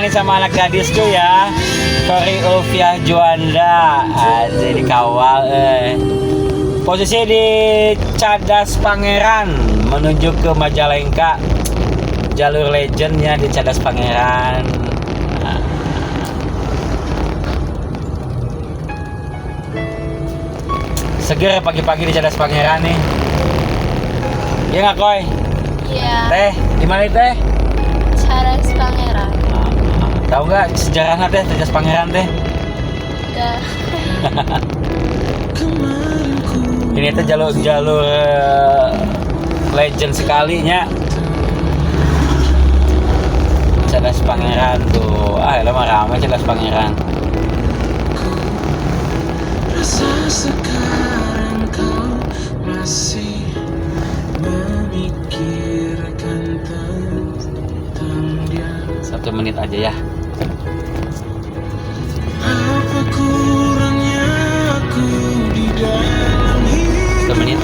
ditemani sama anak gadisku ya. Kori Ulfiah Juanda. Ada dikawal. Posisi di Cadas Pangeran menuju ke Majalengka. Jalur legendnya di Cadas Pangeran. Seger pagi-pagi di Cadas Pangeran nih. Iya nggak Koy? Iya. Teh, di mana teh? Cadas Pangeran. Tahu nggak sejarahnya teh Cadas Pangeran teh? Udah. Ini teh jalur legend sekalinya. Cadas Pangeran tuh, lama ramai Cadas Pangeran. Sekarang kau masih memikirkan tentang dia. 1 menit aja ya. Apa kurangnya aku di dalam hidup? 1 menit.